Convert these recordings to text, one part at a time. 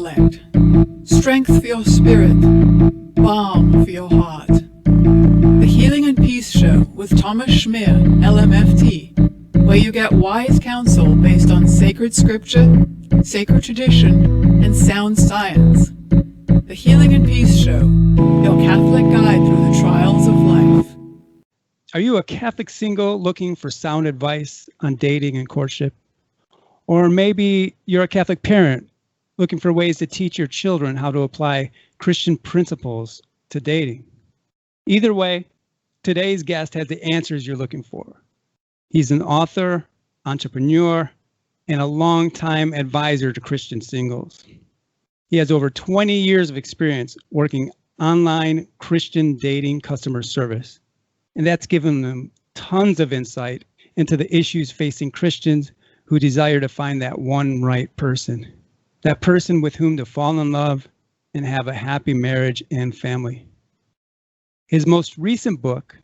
intellect, strength for your spirit, balm for your heart. The Healing and Peace Show with Thomas Schmier, LMFT, where you get wise counsel based on sacred scripture, sacred tradition, and sound science. The Healing and Peace Show, your Catholic guide through the trials of life. Are you a Catholic single looking for sound advice on dating and courtship? Or maybe you're a Catholic parent looking for ways to teach your children how to apply Christian principles to dating. Either way, today's guest has the answers you're looking for. He's an author, entrepreneur, and a longtime advisor to Christian singles. He has over 20 years of experience working online Christian dating customer service, and that's given them tons of insight into the issues facing Christians who desire to find that one right person, that person with whom to fall in love and have a happy marriage and family. His most recent book,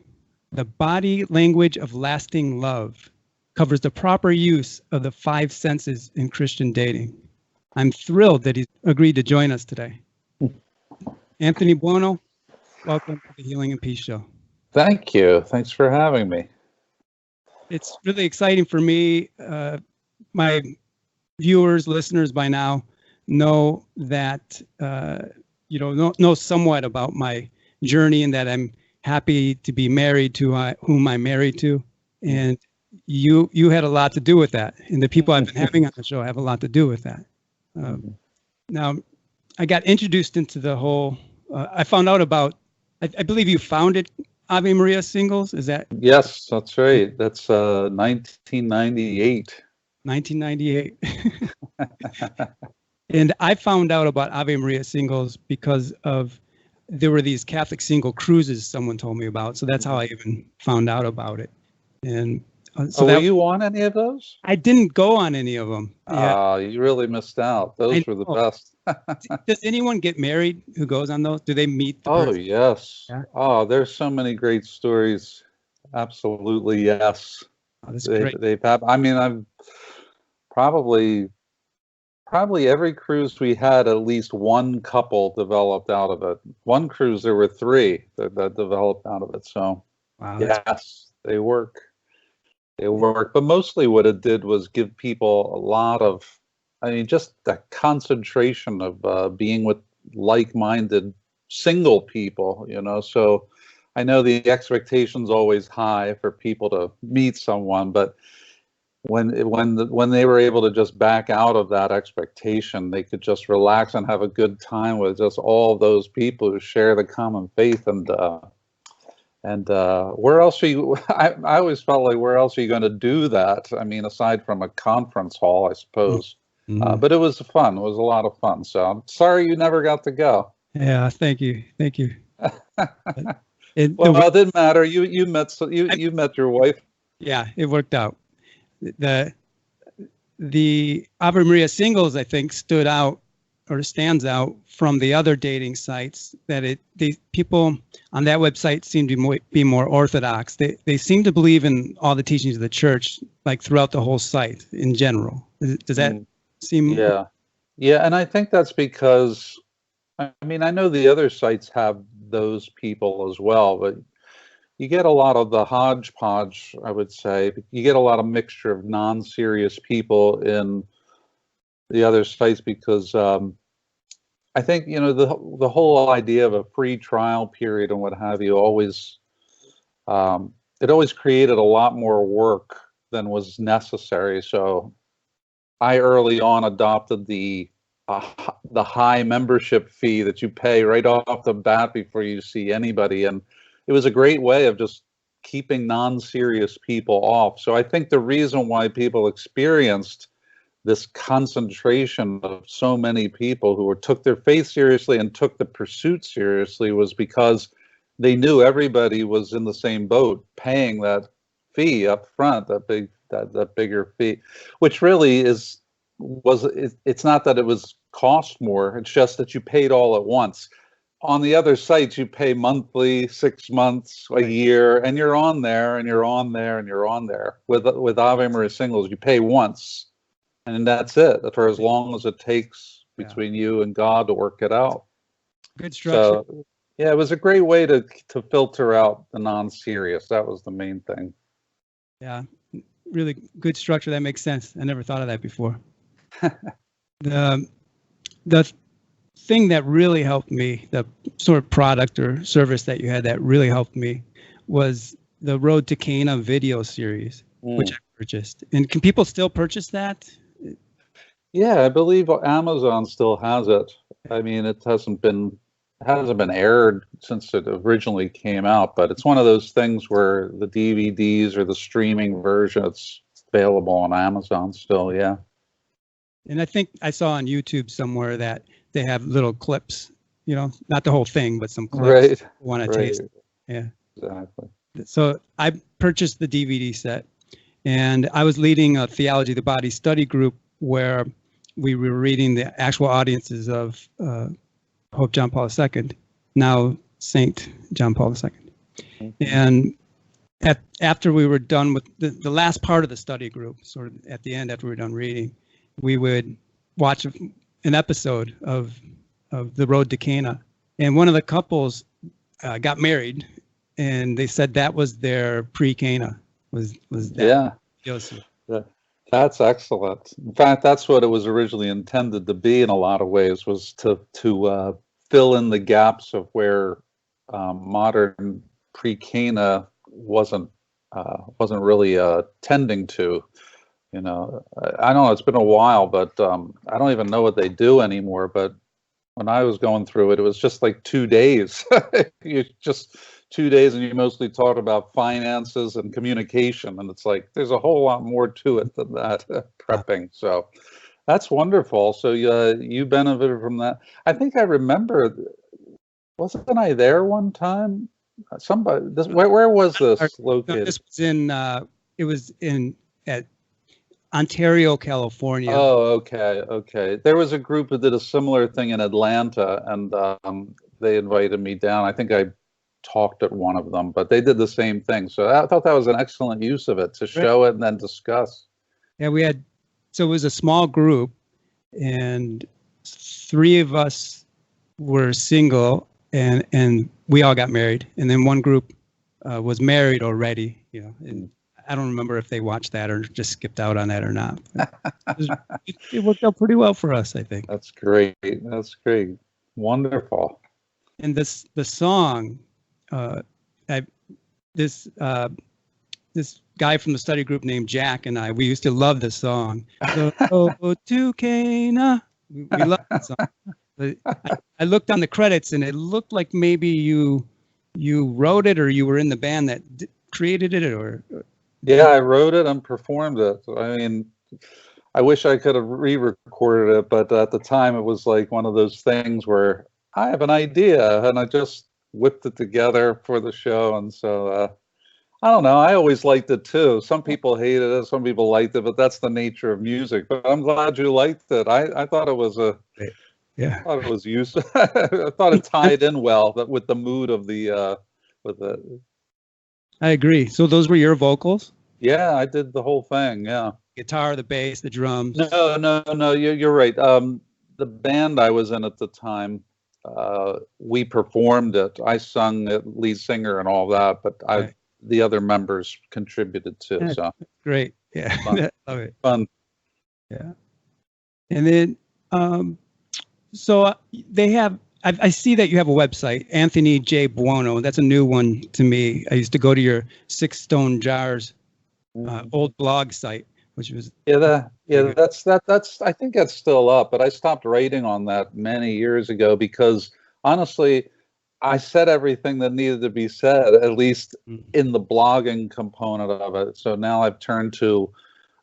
The Body Language of Lasting Love, covers the proper use of the 5 senses in Christian dating. I'm thrilled that he's agreed to join us today. Anthony Buono, welcome to the Healing and Peace Show. Thank you. Thanks for having me. It's really exciting for me. My viewers, listeners by now know that, know somewhat about my journey and that I'm happy to be married to whom I'm married to. And you had a lot to do with that. And the people I've been having on the show have a lot to do with that. Now, I got introduced into the whole, I found out about, I believe you founded Ave Maria Singles, is that? Yes, that's right. That's 1998. 1998. And I found out about Ave Maria Singles because there were these Catholic single cruises someone told me about. So that's how I even found out about it. And were you on any of those? I didn't go on any of them. Oh, you really missed out. Those were the best. Does anyone get married who goes on those? Do they meet the person? Yes. Yeah? Oh, there's so many great stories. Absolutely, yes. Oh, that's great. I've probably every cruise we had, at least one couple developed out of it. One cruise, there were 3 that developed out of it. So, wow, yes, they work. They work. But mostly what it did was give people a lot of, just the concentration of being with like-minded single people, So I know the expectation's always high for people to meet someone, but when they were able to just back out of that expectation, they could just relax and have a good time with just all those people who share the common faith. And where else are you? I always felt like, where else are you going to do that? Aside from a conference hall, I suppose. Mm-hmm. But it was fun. It was a lot of fun. So I'm sorry you never got to go. Yeah, thank you. It didn't matter. You met your wife. Yeah, it worked out. The Ave Maria Singles, I think, stands out from the other dating sites, that the people on that website seem to be more orthodox. They seem to believe in all the teachings of the church, like throughout the whole site in general. Does that seem? Yeah, and I think that's because, I know the other sites have those people as well, but you get a lot of the hodgepodge, I would say. You get a lot of mixture of non-serious people in the other sites because I think, the whole idea of a free trial period and what have you always, it always created a lot more work than was necessary. So I early on adopted the high membership fee that you pay right off the bat before you see anybody. And it was a great way of just keeping non-serious people off. So I think the reason why people experienced this concentration of so many people who took their faith seriously and took the pursuit seriously was because they knew everybody was in the same boat, paying that fee up front, that bigger fee, which really it's not that it was cost more, it's just that you paid all at once. On the other sites, you pay monthly, 6 months, a year, and you're on there, and you're on there, and you're on there. With Ave Maria Singles, you pay once, and that's it for as long as it takes between you and God to work it out. Good structure. So, yeah, it was a great way to filter out the non-serious. That was the main thing. Yeah, really good structure. That makes sense. I never thought of that before. The thing that really helped me, the sort of product or service that you had that really helped me, was the Road to Cana video series, which I purchased. And can people still purchase that? Yeah, I believe Amazon still has it. I mean, it hasn't been aired since it originally came out, but it's one of those things where the DVDs or the streaming version, it's available on Amazon still. Yeah. And I think I saw on YouTube somewhere that they have little clips, you know, not the whole thing, but some clips. Right. Want to taste it. Yeah. Exactly. So I purchased the DVD set, and I was leading a Theology of the Body study group where we were reading the actual audiences of Pope John Paul II, now Saint John Paul II. And after we were done with the last part of the study group, sort of at the end after we were done reading, we would watch an episode of The Road to Cana. And one of the couples got married, and they said that was their pre-Cana. Was that? Yeah. Joseph. That's excellent. In fact, that's what it was originally intended to be in a lot of ways, was to fill in the gaps of where modern pre-Cana wasn't really tending to. You know, I don't know, it's been a while, but I don't even know what they do anymore. But when I was going through it, it was just like 2 days. You just 2 days, and you mostly talk about finances and communication, and it's like there's a whole lot more to it than that. Prepping. So that's wonderful. So you benefited from that. I think I remember, wasn't I there one time? Somebody, where was this located? No, this was in it was at Ontario, California. Oh, okay. There was a group that did a similar thing in Atlanta, and they invited me down. I think I talked at one of them, but they did the same thing. So I thought that was an excellent use of it, to show it and then discuss. Yeah, so it was a small group, and 3 of us were single, and we all got married, and then one group was married already, you know, and I don't remember if they watched that or just skipped out on that or not. It worked out pretty well for us, I think. That's great. Wonderful. And the song, this guy from the study group named Jack and we used to love this song. Go to Cana. We love that song. But I looked on the credits, and it looked like maybe you wrote it, or you were in the band that created it, or. Yeah, I wrote it and performed it. I mean, I wish I could have re-recorded it, but at the time it was like one of those things where I have an idea and I just whipped it together for the show. And so, I don't know, I always liked it too. Some people hated it, some people liked it, but that's the nature of music. But I'm glad you liked it. I thought it was I thought it was useful. I thought it tied in well with the mood of with the. I agree. So those were your vocals? Yeah, I did the whole thing. Yeah. Guitar, the bass, the drums. No. You're right. The band I was in at the time, we performed it. I sung it, lead singer and all that, but the other members contributed too. Yeah, so great. Yeah. Fun. Love it. Fun. Yeah. And then, so they have. I see that you have a website, Anthony J. Buono. That's a new one to me. I used to go to your 6 Stone Jars old blog site, which was that's I think that's still up, but I stopped writing on that many years ago because honestly, I said everything that needed to be said, at least in the blogging component of it. So now I've turned to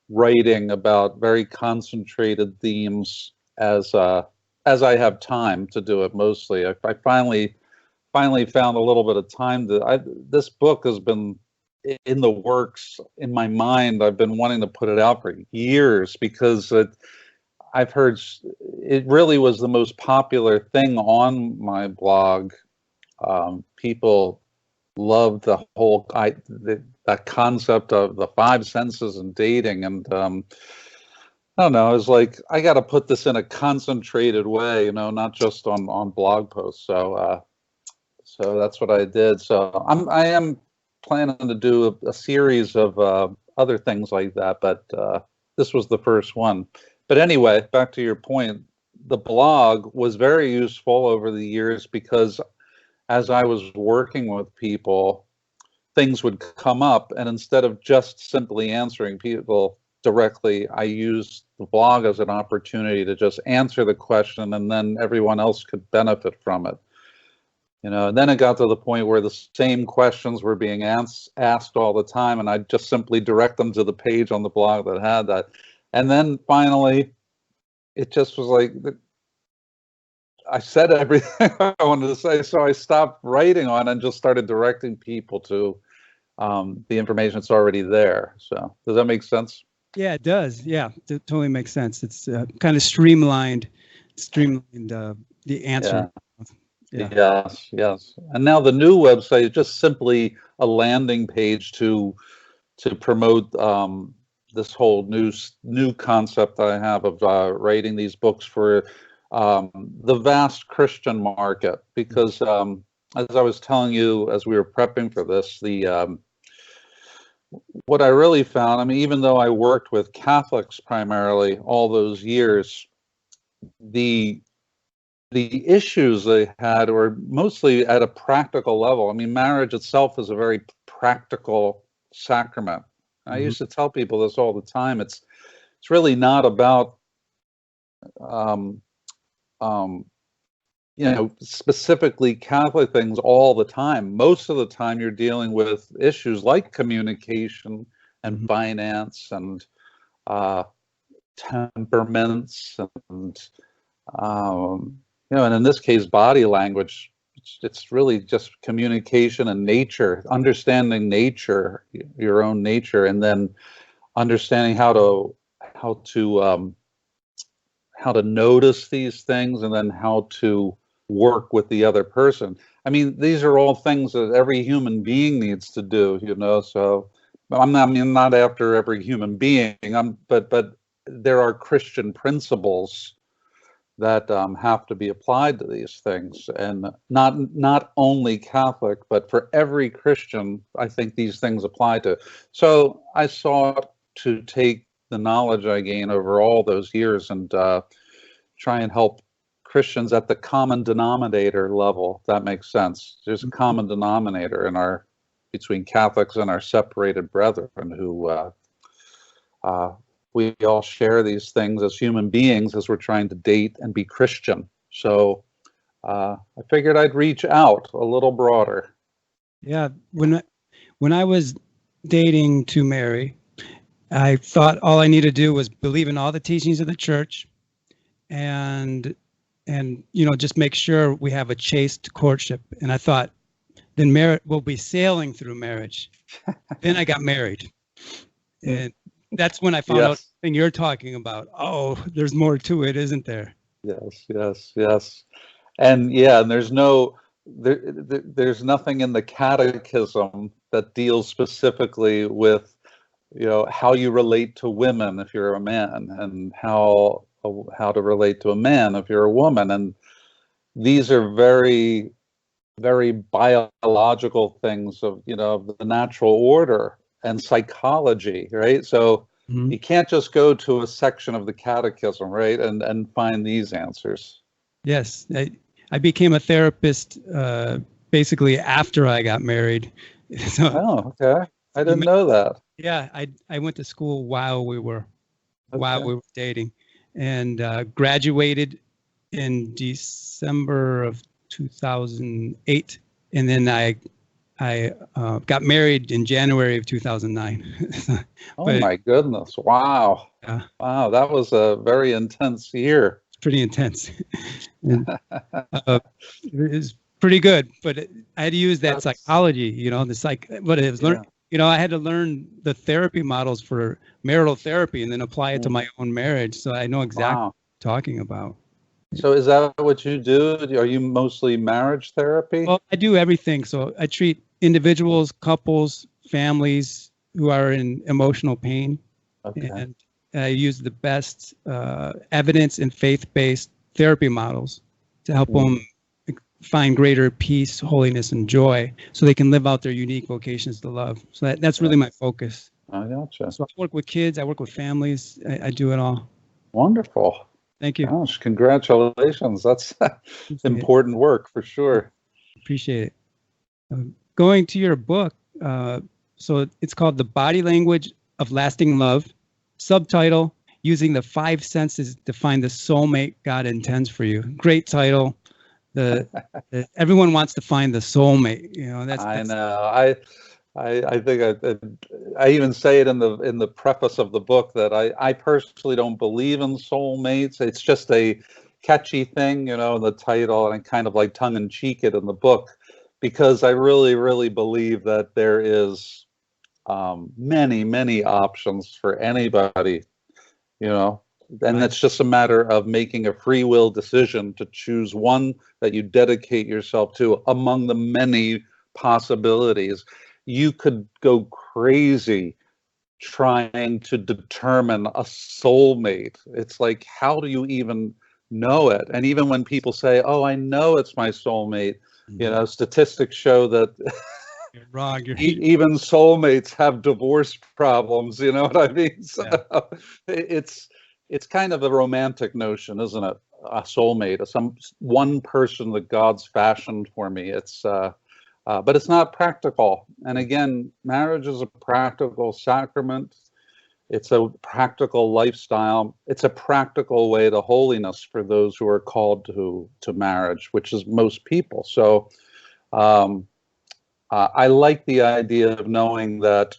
writing about very concentrated themes as I have time to do it. Mostly, I finally found a little bit of time this book has been in the works in my mind. I've been wanting to put it out for years because I've heard it really was the most popular thing on my blog. People love the whole that concept of the 5 senses and dating, and I don't know. It's like I got to put this in a concentrated way, not just on blog posts. So that's what I did. So I am planning to do a series of other things like that, but this was the first one. But anyway, back to your point, the blog was very useful over the years because as I was working with people, things would come up, and instead of just simply answering people directly, I used the blog as an opportunity to just answer the question, and then everyone else could benefit from it. And then it got to the point where the same questions were being asked all the time, and I'd just simply direct them to the page on the blog that had that. And then finally, it just was like, I said everything I wanted to say, so I stopped writing on it and just started directing people to the information that's already there. So does that make sense? Yeah, it does. Yeah, it totally makes sense. It's kind of streamlined the answer. Yeah. Yes. And now the new website is just simply a landing page to promote this whole new concept I have of writing these books for the vast Christian market. Because as I was telling you as we were prepping for this, what I really found, I mean, even though I worked with Catholics primarily all those years, the issues they had were mostly at a practical level. I mean, marriage itself is a very practical sacrament. I used to tell people this all the time. It's really not about specifically Catholic things all the time. Most of the time you're dealing with issues like communication and finance and temperaments and and in this case body language. It's really just communication and nature, understanding nature, your own nature, and then understanding how to notice these things, and then how to work with the other person. I mean, these are all things that every human being needs to do, so I'm not after every human being, but there are Christian principles that have to be applied to these things, and not only Catholic, but for every Christian, I think these things apply to. So I sought to take the knowledge I gained over all those years and try and help Christians at the common denominator level, if that makes sense. There's a common denominator between Catholics and our separated brethren who we all share these things as human beings as we're trying to date and be Christian. So I figured I'd reach out a little broader. Yeah, when I was dating to marry, I thought all I needed to do was believe in all the teachings of the church, and just make sure we have a chaste courtship. And I thought, then we'll be sailing through marriage. Then I got married, and that's when I found out the thing you're talking about. Oh, there's more to it, isn't there? Yes. And and there's nothing in the catechism that deals specifically with how you relate to women if you're a man, and how to relate to a man if you're a woman. And these are very, very biological things of the natural order and psychology, right? So you can't just go to a section of the catechism, right, and find these answers. Yes, I became a therapist basically after I got married. So, oh, okay. I didn't know that. Yeah, I went to school while we were dating, and graduated in December of 2008, and then I got married in January of 2009. Oh my goodness! Wow. Yeah. Wow, that was a very intense year. It's pretty intense. And, it was pretty good, but I had to use that psychology, what it was learning. I had to learn the therapy models for marital therapy and then apply it to my own marriage. So I know exactly what you're talking about. So is that what you do? Are you mostly marriage therapy? Well, I do everything. So I treat individuals, couples, families who are in emotional pain. Okay. And I use the best evidence and faith-based therapy models to help them find greater peace, holiness, and joy, so they can live out their unique vocations to love. So that's really my focus. I gotcha. So I work with kids, I work with families, I do it all. Wonderful. Thank you. Gosh, congratulations. That's important work for sure. Appreciate it. Going to your book, so it's called The Body Language of Lasting Love. Subtitle, Using the Five Senses to Find the Soulmate God Intends for You. Great title. Everyone wants to find the soulmate. You know, I know. I think I even say it in the preface of the book that I personally don't believe in soulmates. It's just a catchy thing, you know, in the title, and I kind of like tongue in cheek it in the book, because I really, really believe that there is many, many options for anybody, you know, and it's just a matter of making a free will decision to choose one that you dedicate yourself to among the many possibilities. You could go crazy trying to determine a soulmate. It's like, how do you even know it? And even when people say, oh, I know it's my soulmate, you know, statistics show that you're wrong. Even soulmates have divorce problems, you know what I mean? So it's kind of a romantic notion, isn't it? A soulmate, one person that God's fashioned for me. It's but it's not practical. And again, marriage is a practical sacrament. It's a practical lifestyle. It's a practical way to holiness for those who are called to marriage, which is most people. So I like the idea of knowing that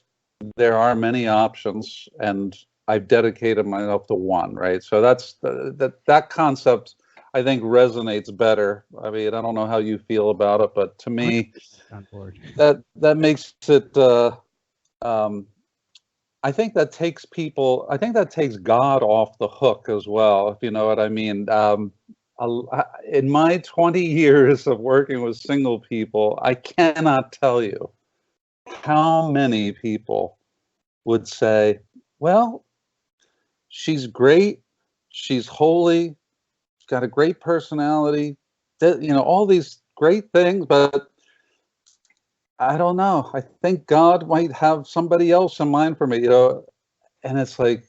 there are many options, and I've dedicated myself to one, right? So that's that concept, I think, resonates better. I mean, I don't know how you feel about it, but to me, that makes it. I think that takes God off the hook as well, if you know what I mean. In my 20 years of working with single people, I cannot tell you how many people would say, well, she's great, she's holy, she's got a great personality, you know, all these great things, but I don't know. I think God might have somebody else in mind for me, you know. And it's like,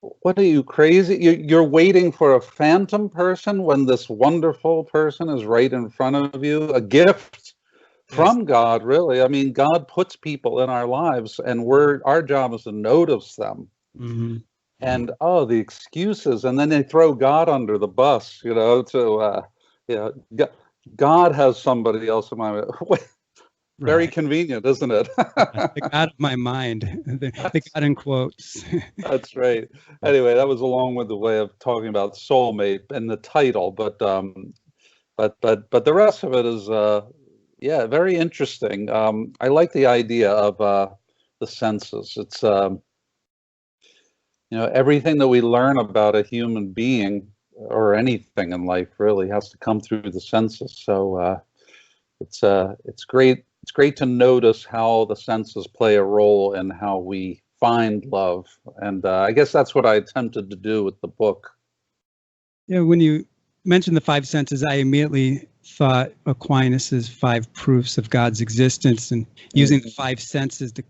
what are you, crazy? You're waiting for a phantom person when this wonderful person is right in front of you, a gift from God, really. I mean, God puts people in our lives, and our job is to notice them. Mm-hmm. And the excuses, and then they throw God under the bus, you know, God has somebody else in mind. Very convenient, isn't it? The God of my mind, the God in quotes. That's right. Anyway, that was a long-winded way of talking about soulmate and the title, but the rest of it is very interesting. I like the idea of the senses. It's you know, everything that we learn about a human being or anything in life really has to come through the senses. So it's great. It's great to notice how the senses play a role in how we find love. And I guess that's what I attempted to do with the book. Yeah, when you mentioned the five senses, I immediately thought Aquinas's 5 proofs of God's existence, and using the 5 senses to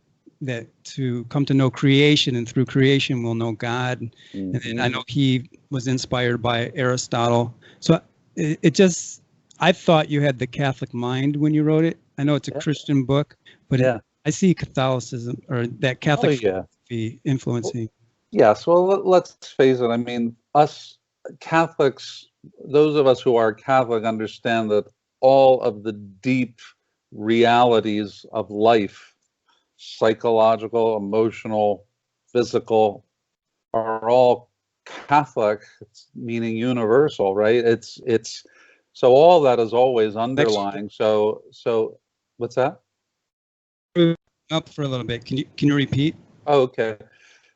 come to know creation, and through creation we'll know God. And then I know he was inspired by Aristotle. So I thought you had the Catholic mind when you wrote it. I know it's a Christian book, but I see Catholicism, or that Catholic philosophy influencing. Yes, well, let's face it. I mean, us Catholics, those of us who are Catholic, understand that all of the deep realities of life, psychological, emotional, physical, are all Catholic, meaning universal, right? It's so all that is always underlying. So what's that? Up for a little bit. Can you repeat? Oh, okay.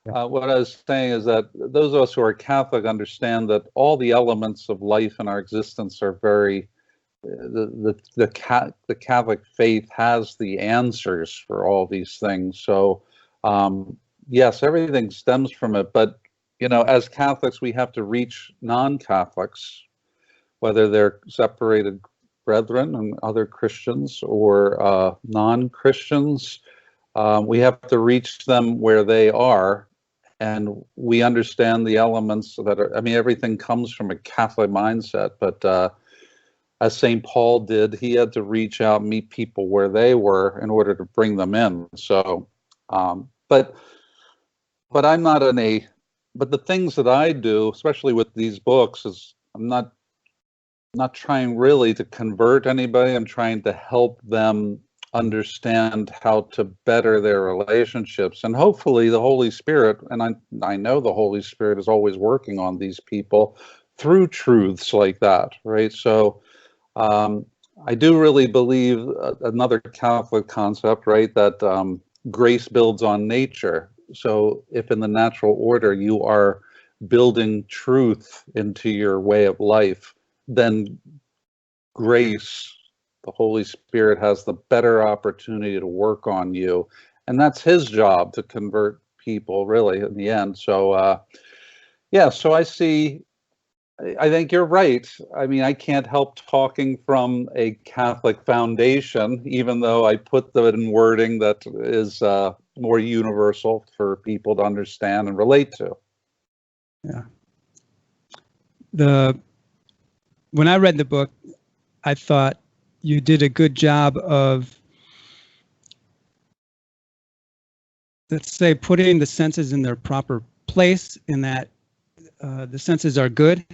What I was saying is that those of us who are Catholic understand that all the elements of life in our existence are very. The Catholic faith has the answers for all these things. So yes, everything stems from it, but as Catholics, we have to reach non-Catholics, whether they're separated brethren and other Christians or non-Christians. We have to reach them where they are, and we understand the elements that are, everything comes from a Catholic mindset, but as St. Paul did, he had to reach out and meet people where they were in order to bring them in. So, but I'm not but the things that I do, especially with these books, is I'm not trying really to convert anybody. I'm trying to help them understand how to better their relationships, and hopefully the Holy Spirit, and I know the Holy Spirit is always working on these people through truths like that, right? So I do really believe another Catholic concept, right, that grace builds on nature. So if in the natural order you are building truth into your way of life, then grace, the Holy Spirit, has the better opportunity to work on you. And that's his job, to convert people, really, in the end. So, so I think you're right. I can't help talking from a Catholic foundation, even though I put that in wording that is more universal for people to understand and relate to. Yeah. When I read the book, I thought you did a good job of, let's say, putting the senses in their proper place, in that the senses are good.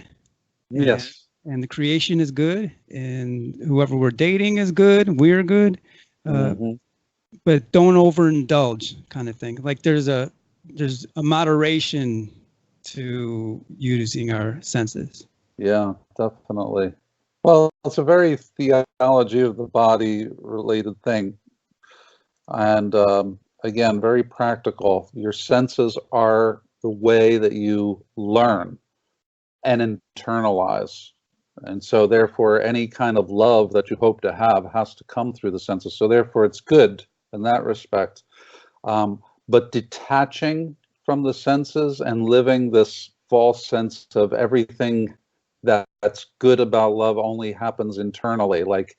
Yes. And the creation is good, and whoever we're dating is good, we're good. But don't overindulge, kind of thing. Like there's a moderation to using our senses. Yeah, definitely. Well, it's a very theology of the body related thing. And again, very practical. Your senses are the way that you learn and internalize. And so therefore, any kind of love that you hope to have has to come through the senses. So therefore, it's good in that respect. But detaching from the senses and living this false sense of everything that's good about love only happens internally. Like,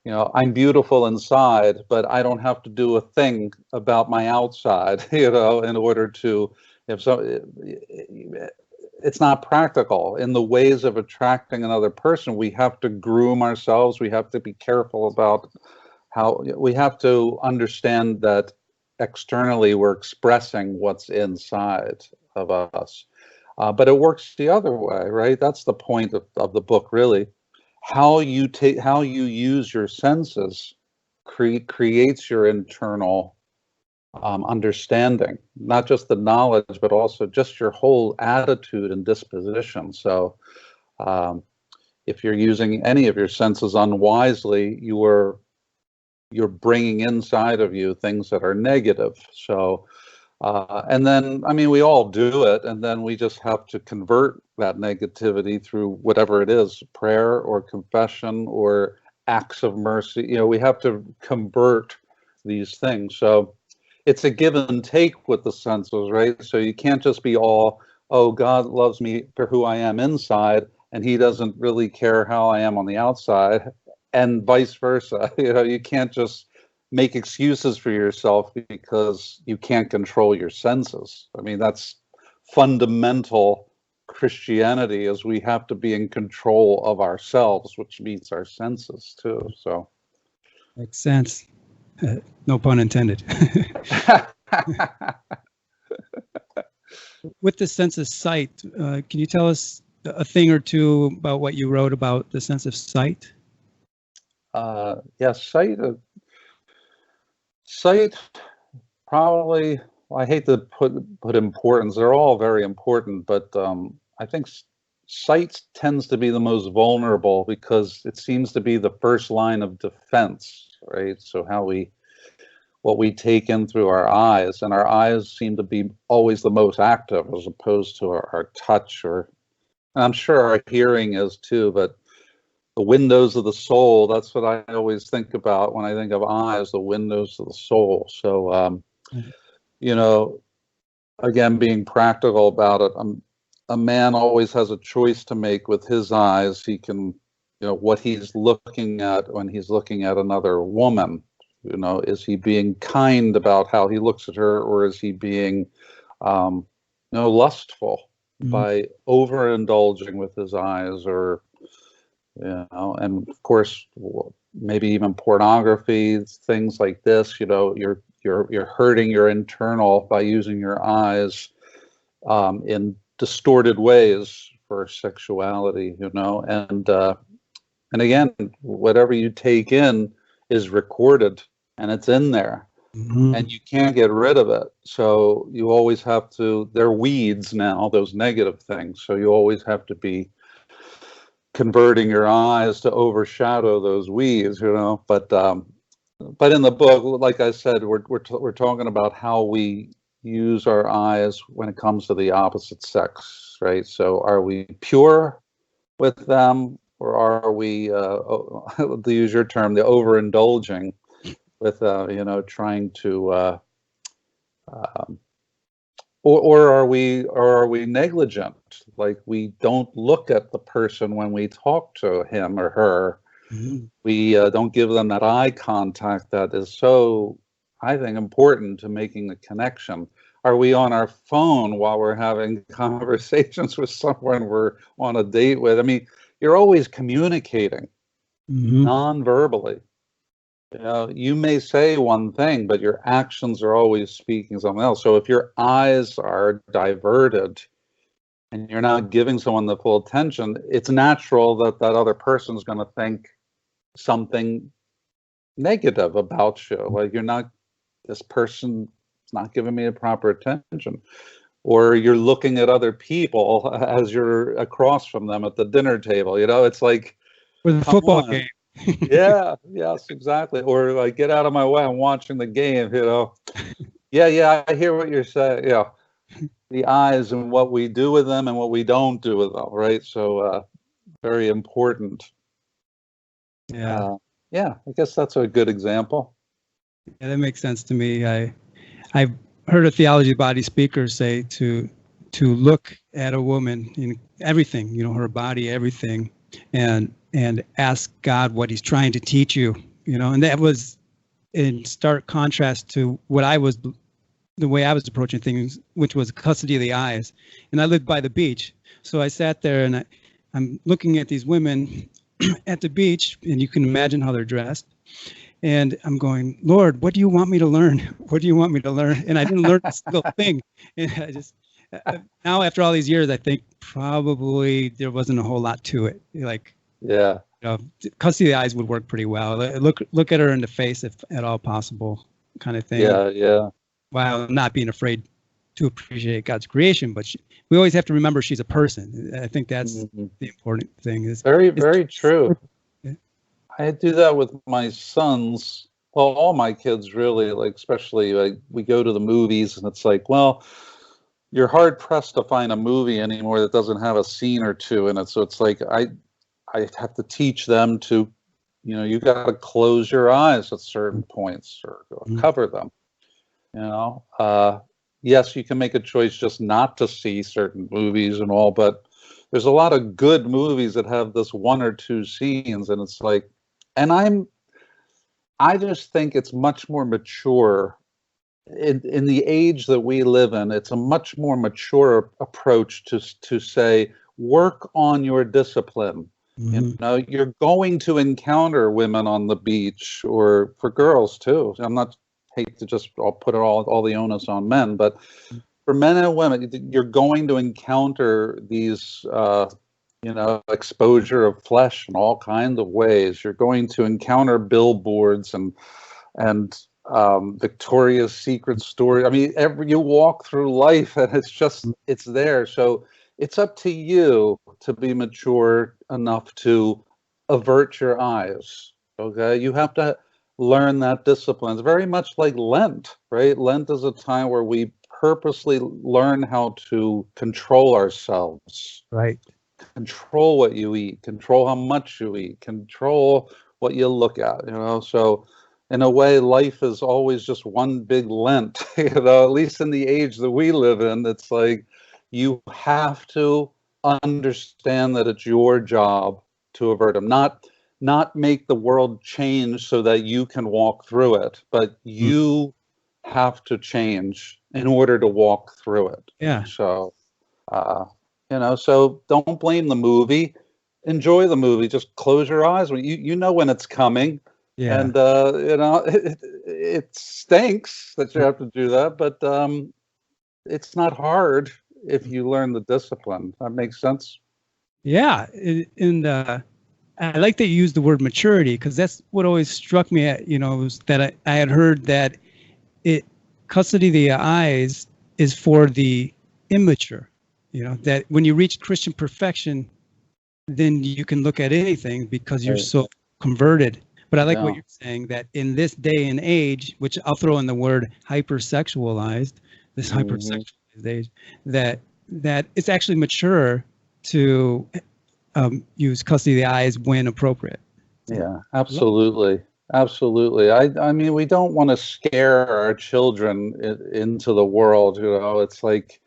I'm beautiful inside, but I don't have to do a thing about my outside, in order to, it's not practical. In the ways of attracting another person, we have to groom ourselves. We have to be careful about how we have to understand that externally we're expressing what's inside of us. But it works the other way, right? That's the point of the book, really. How you use your senses creates your internal understanding, not just the knowledge, but also just your whole attitude and disposition. So if you're using any of your senses unwisely, you're bringing inside of you things that are negative. So and then, we all do it, and then we just have to convert that negativity through whatever it is, prayer or confession or acts of mercy. We have to convert these things. So it's a give and take with the senses, right? So you can't just be all, oh, God loves me for who I am inside, and he doesn't really care how I am on the outside, and vice versa. You can't just make excuses for yourself because you can't control your senses. That's fundamental Christianity, is we have to be in control of ourselves, which means our senses too. So makes sense. No pun intended. With the sense of sight, can you tell us a thing or two about what you wrote about the sense of sight? Yes, sight probably, I hate to put importance, they're all very important, but I think sight tends to be the most vulnerable because it seems to be the first line of defense, right? So what we take in through our eyes, and our eyes seem to be always the most active as opposed to our touch, and I'm sure our hearing is too, but the windows of the soul, that's what I always think about when I think of eyes, the windows of the soul. So, again, being practical about it, a man always has a choice to make with his eyes. He can, what he's looking at when he's looking at another woman. Is he being kind about how he looks at her, or is he being, lustful by overindulging with his eyes, or, and of course, maybe even pornography, things like this. You're hurting your internal by using your eyes in distorted ways for sexuality, and again, whatever you take in is recorded and it's in there, and you can't get rid of it. So you always have to, they're weeds now, those negative things. So you always have to be converting your eyes to overshadow those weeds, but in the book, like I said, we're talking about how we use our eyes when it comes to the opposite sex, right? So are we pure with them, or are we, to use your term, the overindulging with, trying to, or are we negligent? Like, we don't look at the person when we talk to him or her. We don't give them that eye contact that is so, I think, important to making the connection. Are we on our phone while we're having conversations with someone we're on a date with? I mean, you're always communicating non-verbally. You may say one thing, but your actions are always speaking something else. So if your eyes are diverted and you're not giving someone the full attention, it's natural that that other person's going to think something negative about you. Like, this person's not giving me a proper attention. Or you're looking at other people as you're across from them at the dinner table. It's like, with a football game. Yeah, yes, exactly. Or like, get out of my way, I'm watching the game, Yeah, I hear what you're saying. The eyes and what we do with them and what we don't do with them, right? So very important. Yeah. I guess that's a good example. Yeah, that makes sense to me. I've heard a theology body speaker say to look at a woman in everything, her body, everything, and ask God what he's trying to teach you, and that was in stark contrast to the way I was approaching things, which was custody of the eyes. And I lived by the beach. So I sat there and I'm looking at these women at the beach, and you can imagine how they're dressed. And I'm going, Lord, what do you want me to learn? What do you want me to learn? And I didn't learn a single thing. And I just, now after all these years, I think probably there wasn't a whole lot to it. Like, custody of the eyes would work pretty well. Look at her in the face if at all possible, kind of thing. Yeah. While not being afraid to appreciate God's creation, but we always have to remember she's a person. I think that's the important thing. Is very true. I do that with my sons. Well, all my kids really, like, especially like we go to the movies and it's like, well, you're hard pressed to find a movie anymore that doesn't have a scene or two in it. So it's like, I have to teach them to, you got to close your eyes at certain points or cover them. Yes, you can make a choice just not to see certain movies and all, but there's a lot of good movies that have this one or two scenes, and it's like, and I just think it's much more mature in the age that we live in. It's a much more mature approach to say, work on your discipline. You're going to encounter women on the beach, or for girls too. Hate to just put all the onus on men, but for men and women, you're going to encounter these exposure of flesh in all kinds of ways. You're going to encounter billboards and Victoria's Secret story. I mean, you walk through life and it's there. So it's up to you to be mature enough to avert your eyes. Okay, you have to learn that discipline. It's very much like Lent, right? Lent is a time where we purposely learn how to control ourselves. Right. Control what you eat, control how much you eat, control what you look at, So in a way, life is always just one big Lent, at least in the age that we live in. It's like, you have to understand that it's your job to avert them, not make the world change so that you can walk through it, but you have to change in order to walk through it. Yeah. So, so don't blame the movie. Enjoy the movie. Just close your eyes when you know when it's coming. Yeah. And it stinks that you have to do that, but it's not hard if you learn the discipline. That makes sense. Yeah, and I like that you use the word maturity, because that's what always struck me at, was that I had heard that custody of the eyes is for the immature, that when you reach Christian perfection, then you can look at anything because you're so converted. But I like what you're saying, that in this day and age, which I'll throw in the word hypersexualized, this hypersexualized age, that it's actually mature to use custody of the eyes when appropriate. Yeah, absolutely. Absolutely. I mean, we don't want to scare our children into the world, it's like,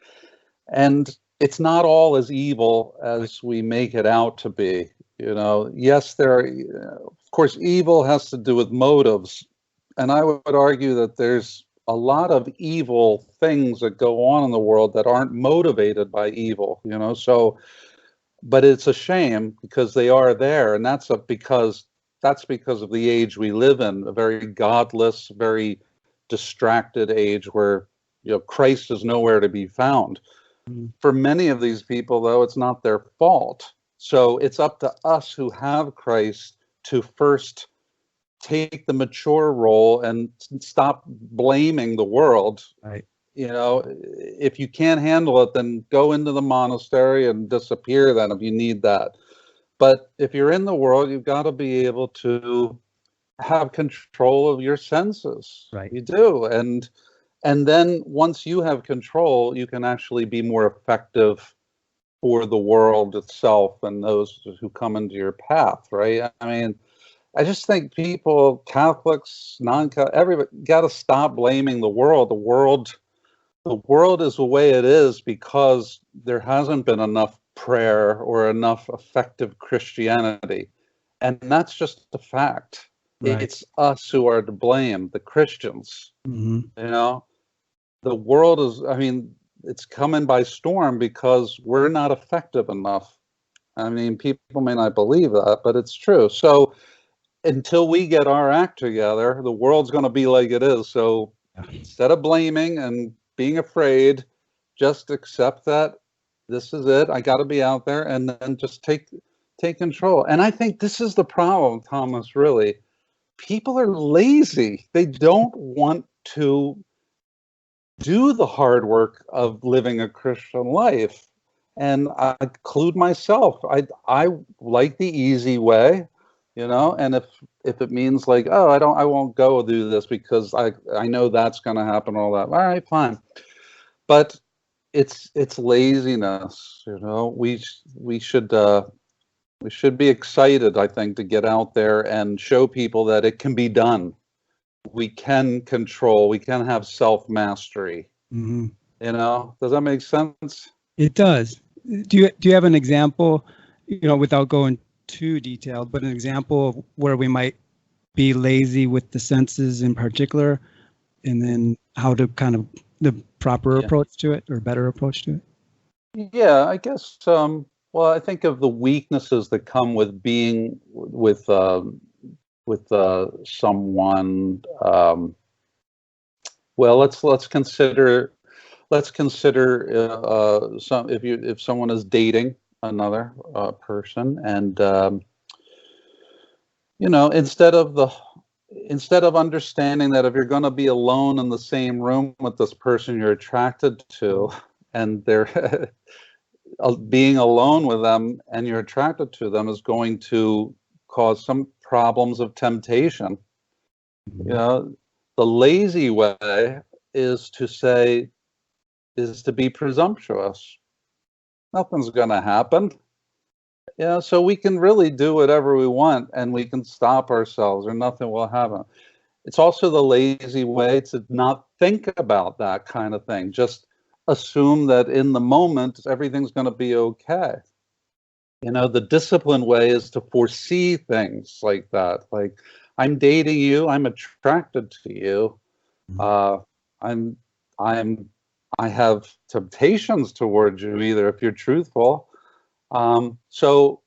and it's not all as evil as we make it out to be. Yes, of course, evil has to do with motives. And I would argue that there's a lot of evil things that go on in the world that aren't motivated by evil, so, but it's a shame because they are there. And that's because of the age we live in, a very godless, very distracted age where, Christ is nowhere to be found. For many of these people, though, it's not their fault. So it's up to us who have Christ to first take the mature role and stop blaming the world. Right. If you can't handle it, then go into the monastery and disappear then if you need that. But if you're in the world, you've got to be able to have control of your senses. Right. You do. And then once you have control, you can actually be more effective for the world itself and those who come into your path, right? I mean, I just think people, Catholics, non-Catholic, everybody, got to stop blaming the world. The world is the way it is because there hasn't been enough prayer or enough effective Christianity. And that's just a fact. Right. It's us who are to blame, the Christians. The world is, it's coming by storm because we're not effective enough. I mean, people may not believe that, but it's true. So until we get our act together, the world's going to be like it is. So instead of blaming and being afraid, just accept that this is it. I got to be out there, and then just take control. And I think this is the problem, Thomas, really. People are lazy. They don't want to do the hard work of living a Christian life. And I include myself. I like the easy way, and if it means like, oh, I won't go do this because I know that's going to happen, all that. All right, fine. But it's laziness, we should be excited, I think, to get out there and show people that it can be done. We can control, we can have self-mastery. Does that make sense? It does. Do you have an example, without going too detailed, but an example of where we might be lazy with the senses in particular, and then how to kind of the proper approach to it, or better approach to it? Yeah, I guess, well, I think of the weaknesses that come with being with someone. Well, let's consider if someone is dating another person, and instead of understanding that if you're going to be alone in the same room with this person you're attracted to, and they're being alone with them and you're attracted to them is going to cause some problems of temptation. The lazy way is to be presumptuous. Nothing's going to happen. So we can really do whatever we want and we can stop ourselves or nothing will happen. It's also the lazy way to not think about that kind of thing. Just, assume that in the moment everything's going to be okay. You know, the disciplined way is to foresee things like that. Like, I'm dating you, I'm attracted to you, I'm I have temptations towards you, either if you're truthful. So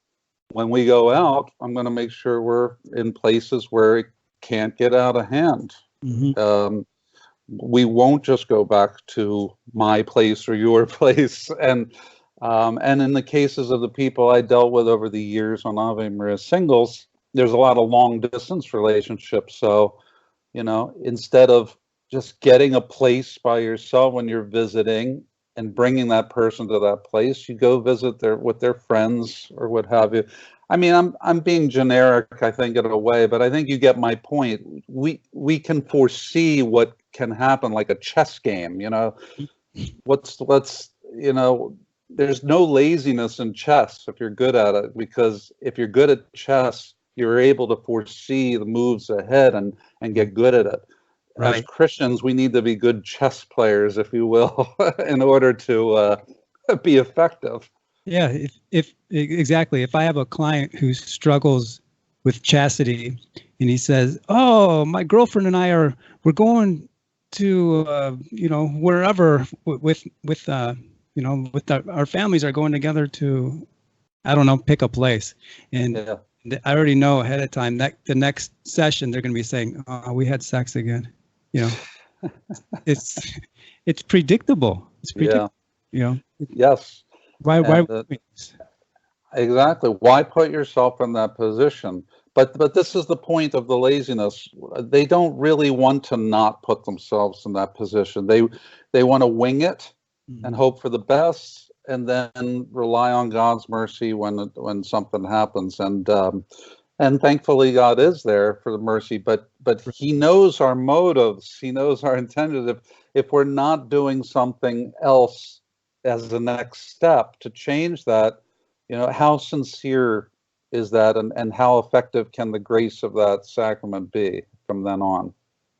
when we go out, I'm going to make sure we're in places where it can't get out of hand. We won't just go back to my place or your place. And in the cases of the people I dealt with over the years on Ave Maria Singles, there's a lot of long distance relationships. So, you know, instead of just getting a place by yourself when you're visiting and bringing that person to that place, you go visit with their friends or what have you. I mean, I'm being generic, I think, in a way, but I think you get my point. We can foresee what can happen, like a chess game. You know, you know, there's no laziness in chess if you're good at it, because if you're good at chess, you're able to foresee the moves ahead and get good at it. Right. As Christians, we need to be good chess players, if you will, in order to be effective. Yeah, if exactly. If I have a client who struggles with chastity, and he says, "Oh, my girlfriend and we're going to you know, wherever with you know, with our families are going together to, I don't know, pick a place," and I already know ahead of time that the next session they're going to be saying, "Oh, we had sex again." You know, it's predictable. It's predictable. You know. Yes. Why exactly. Why put yourself in that position? But this is the point of the laziness. They don't really want to not put themselves in that position. They want to wing it and hope for the best, and then rely on God's mercy when something happens. And thankfully, God is there for the mercy. But He knows our motives. He knows our intentions. If we're not doing something else as the next step to change that, you know, how sincere is that, and how effective can the grace of that sacrament be from then on?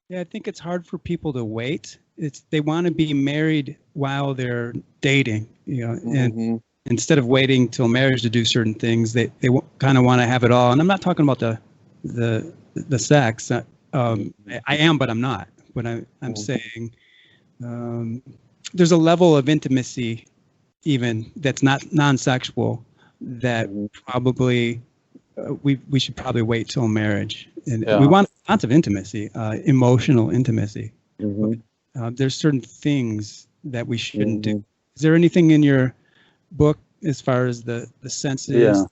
Yeah, I think it's hard for people to wait. They want to be married while they're dating, you know, and instead of waiting till marriage to do certain things, they kind of want to have it all. And I'm not talking about the sex. I am, but I'm not. But I'm saying there's a level of intimacy, even that's not non-sexual, that probably we should probably wait till marriage. And we want lots of intimacy, emotional intimacy. But, there's certain things that we shouldn't do. Is there anything in your book as far as the senses?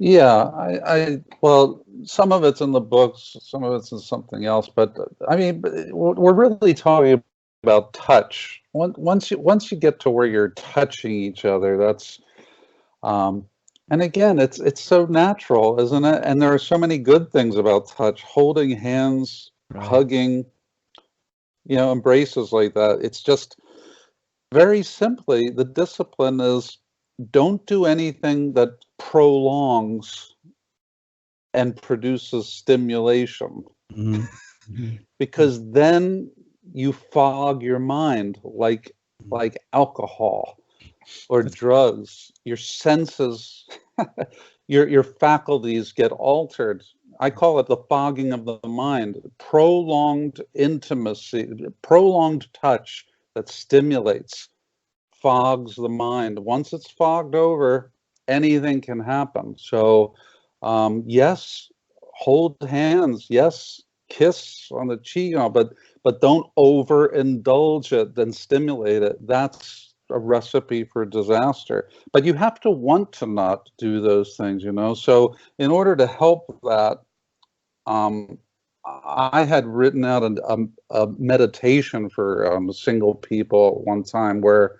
Well, some of it's in the books, some of it's in something else, but I mean, we're really talking about touch. Once you get to where you're touching each other, that's and again, it's so natural, isn't it? And there are so many good things about touch: holding hands, hugging, you know, embraces like that. It's just, very simply, the discipline is, don't do anything that prolongs and produces stimulation, because then you fog your mind like alcohol or drugs. Your senses, your faculties get altered. I call it the fogging of the mind. Prolonged intimacy, prolonged touch that stimulates, fogs the mind. Once it's fogged over, anything can happen. So yes, hold hands, yes, kiss on the cheek, but don't overindulge it, then stimulate it. That's a recipe for disaster. But you have to want to not do those things, you know. So in order to help that, I had written out a meditation for single people at one time, where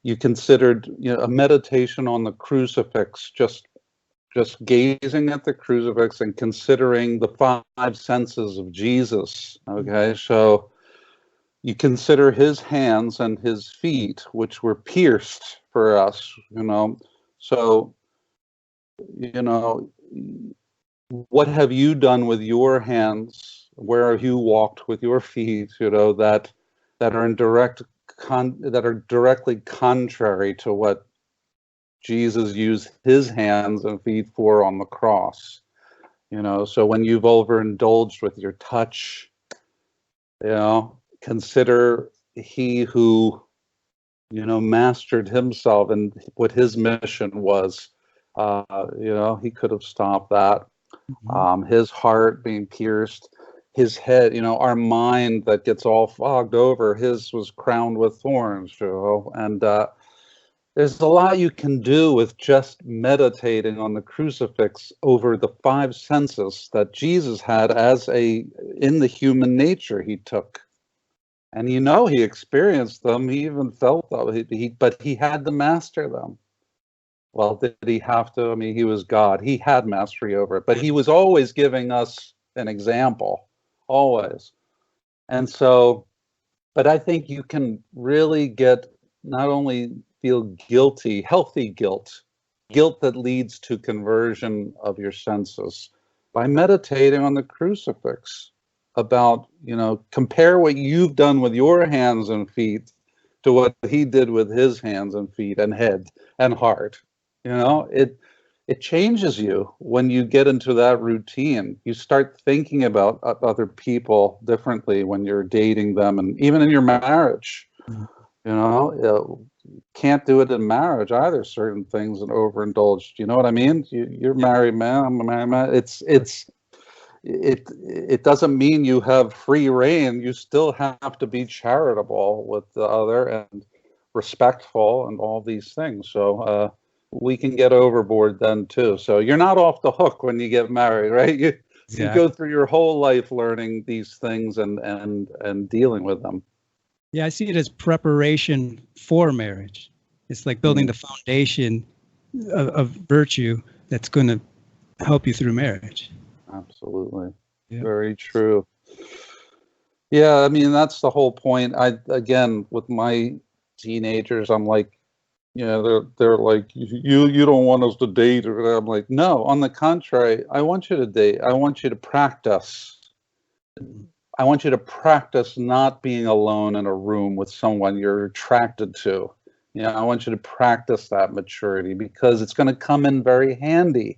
you considered, you know, a meditation on the crucifix, just gazing at the crucifix and considering the five senses of Jesus. Okay, so you consider his hands and his feet, which were pierced for us, you know. So, you know, what have you done with your hands? Where have you walked with your feet, you know, that are in direct that are directly contrary to what Jesus used his hands and feet for on the cross. So when you've overindulged with your touch, consider he who, mastered himself and what his mission was. He could have stopped that. His heart being pierced, his head, our mind that gets all fogged over, his was crowned with thorns, and there's a lot you can do with just meditating on the crucifix over the five senses that Jesus had in the human nature he took. And he experienced them, he even felt them, but he had to master them. Well, did he have to? I mean, he was God. He had mastery over it, but he was always giving us an example, always. And so, but I think you can really not only feel guilty, healthy guilt that leads to conversion of your senses by meditating on the crucifix about, compare what you've done with your hands and feet to what he did with his hands and feet and head and heart. It changes you when you get into that routine. You start thinking about other people differently when you're dating them, and even in your marriage. Can't do it in marriage either. Certain things and overindulged. You know what I mean? You're married man. I'm a married man. It doesn't mean you have free reign. You still have to be charitable with the other and respectful and all these things. So we can get overboard then too. So you're not off the hook when you get married, right? You go through your whole life learning these things and dealing with them. Yeah, I see it as preparation for marriage. It's like building the foundation of virtue that's going to help you through marriage. Absolutely. Yeah. Very true. Yeah, I mean, that's the whole point. Again, with my teenagers, I'm like, they're like, you don't want us to date, or I'm like, no, on the contrary, I want you to date. I want you to practice. I want you to practice not being alone in a room with someone you're attracted to. I want you to practice that maturity, because it's going to come in very handy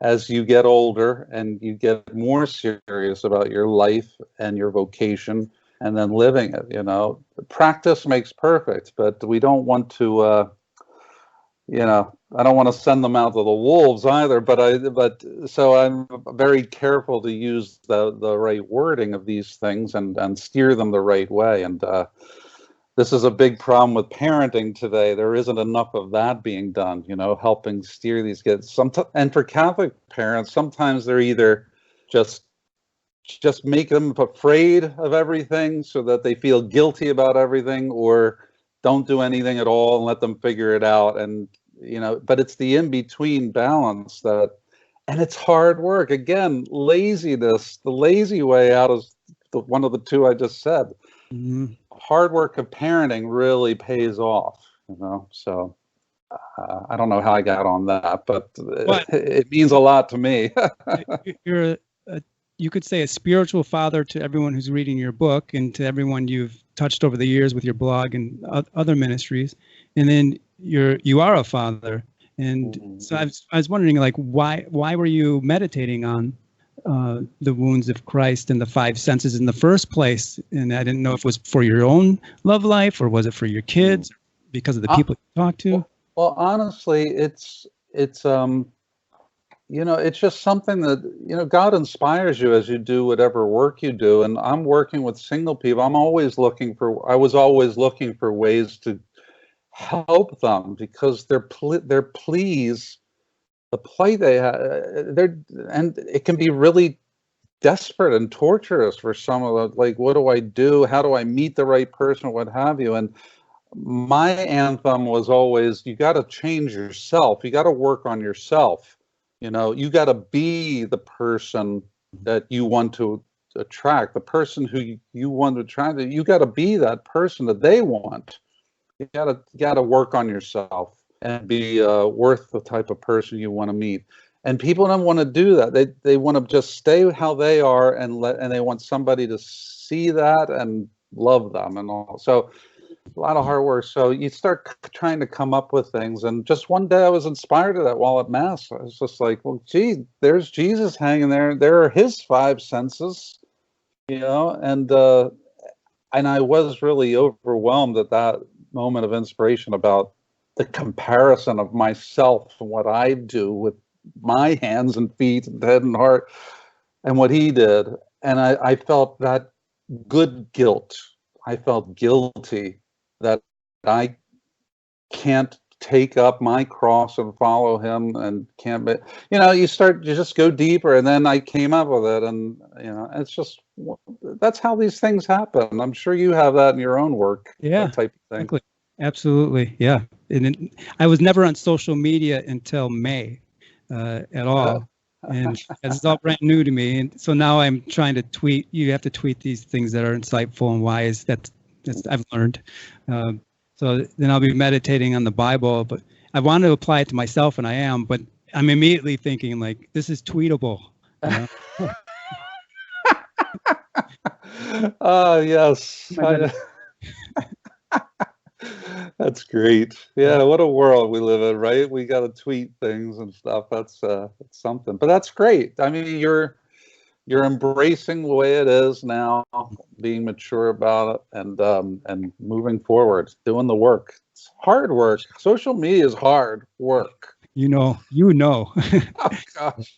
as you get older and you get more serious about your life and your vocation and then living it. Practice makes perfect, but we don't want to, I don't want to send them out to the wolves either, but so I'm very careful to use the right wording of these things and steer them the right way. And this is a big problem with parenting today. There isn't enough of that being done, helping steer these kids. And for Catholic parents, sometimes they're either just make them afraid of everything so that they feel guilty about everything, or don't do anything at all and let them figure it out. And, but it's the in-between balance and it's hard work. Again, laziness, the lazy way out is one of the two I just said. Mm-hmm. Hard work of parenting really pays off, so I don't know how I got on that, but it means a lot to me. You're you could say a spiritual father to everyone who's reading your book and to everyone you've touched over the years with your blog and other ministries. And then you are a father. And so I was wondering, like, why were you meditating on the wounds of Christ and the five senses in the first place? And I didn't know if it was for your own love life, or was it for your kids, because of the people you talk to? Well, honestly, it's it's just something that, God inspires you as you do whatever work you do. And I'm working with single people. I was always looking for ways to help them, because their pleas, the plight they have, and it can be really desperate and torturous for some of them. Like, what do I do? How do I meet the right person? What have you? And my anthem was always, you got to change yourself. You got to work on yourself. You got to be the person that you want to attract, the person who you want to attract. You got to be that person that they want. You got to work on yourself and be worth the type of person you want to meet. And people don't want to do that. They want to just stay how they are, and they want somebody to see that and love them and all. So A lot of hard work. So you start trying to come up with things. And just one day I was inspired to that while at Mass. I was just like, well, gee, there's Jesus hanging there. There are his five senses, and I was really overwhelmed at that moment of inspiration about the comparison of myself and what I do with my hands and feet and head and heart and what he did. And I felt that good guilt. I felt guilty that I can't take up my cross and follow him and can't be, you just go deeper. And then I came up with it. And, it's just, that's how these things happen. I'm sure you have that in your own work. Yeah, that type of thing. Exactly. Absolutely. Yeah. And I was never on social media until May at all. And it's all brand new to me. And so now I'm trying to tweet. You have to tweet these things that are insightful and wise. That's I've learned. So then I'll be meditating on the Bible, but I want to apply it to myself, and I am, but I'm immediately thinking like, this is tweetable. Yes. That's great. Yeah, what a world we live in, right? We got to tweet things and stuff. That's something. But that's great. I mean, you're embracing the way it is now, being mature about it, and moving forward, doing the work. It's hard work. Social media is hard work. Oh gosh,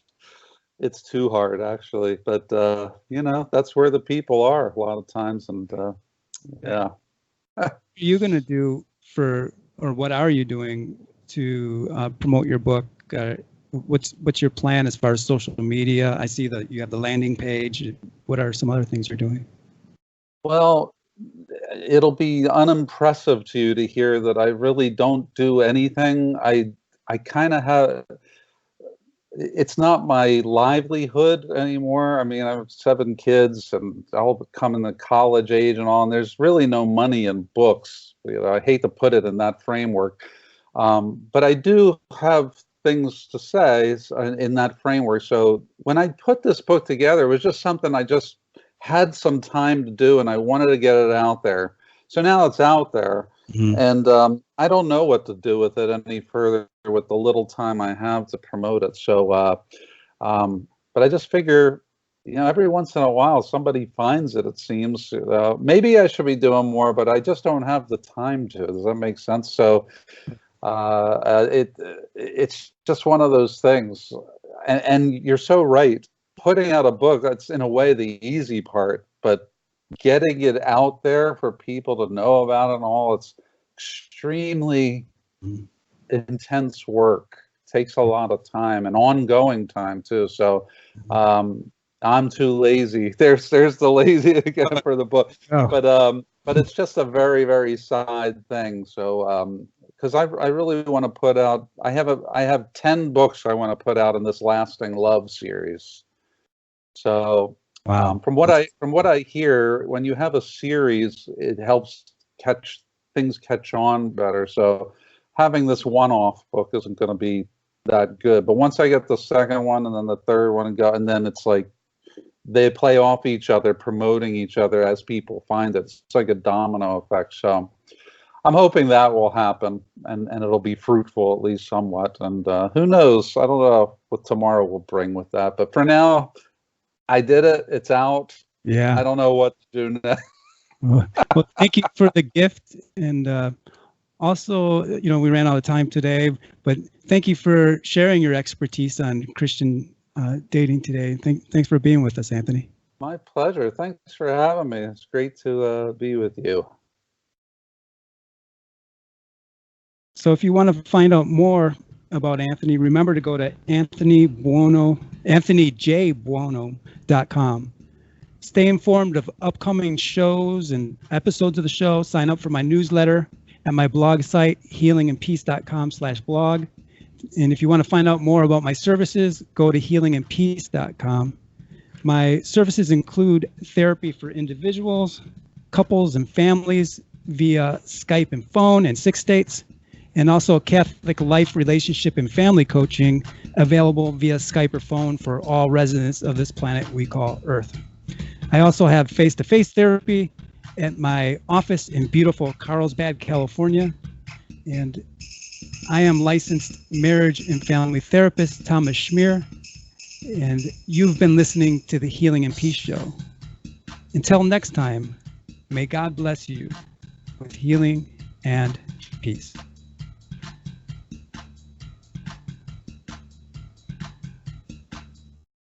it's too hard actually. But that's where the people are a lot of times, and yeah. What are you gonna do what are you doing to promote your book? What's your plan as far as social media? I see that you have the landing page. What are some other things you're doing? Well, it'll be unimpressive to you to hear that I really don't do anything. I kind of have, it's not my livelihood anymore. I mean, I have 7 kids and all coming to college age and all, and there's really no money in books. I hate to put it in that framework. But I do have things to say in that framework. So when I put this book together, it was just something I just had some time to do, and I wanted to get it out there. So now it's out there, and I don't know what to do with it any further with the little time I have to promote it. So, but I just figure, every once in a while somebody finds it. It seems maybe I should be doing more, but I just don't have the time to. Does that make sense? So. It's just one of those things, and you're so right. Putting out a book, that's in a way the easy part, but getting it out there for people to know about it and all, it's extremely intense work. It takes a lot of time and ongoing time too. So I'm too lazy. There's the lazy again for the book. But it's just a very, very side thing. So because I really want to put out, I have 10 books I want to put out in this Lasting Love series. So from what I hear, when you have a series, it helps things catch on better. So having this one-off book isn't going to be that good. But once I get the second one and then the third one and then it's like they play off each other, promoting each other as people find it. It's like a domino effect. So I'm hoping that will happen, and it'll be fruitful at least somewhat. And who knows? I don't know what tomorrow will bring with that. But for now, I did it. It's out. Yeah. I don't know what to do next. Well, thank you for the gift. And also, we ran out of time today, but thank you for sharing your expertise on Christian dating today. Thanks for being with us, Anthony. My pleasure. Thanks for having me. It's great to be with you. So if you want to find out more about Anthony, remember to go to anthonyjbuono.com. Stay informed of upcoming shows and episodes of the show. Sign up for my newsletter at my blog site, healingandpeace.com/blog. And if you want to find out more about my services, go to healingandpeace.com. My services include therapy for individuals, couples, and families via Skype and phone in 6 states, and also Catholic life, relationship, and family coaching available via Skype or phone for all residents of this planet we call Earth. I also have face-to-face therapy at my office in beautiful Carlsbad, California. And I am licensed marriage and family therapist Thomas Schmier. And you've been listening to the Healing and Peace Show. Until next time, may God bless you with healing and peace.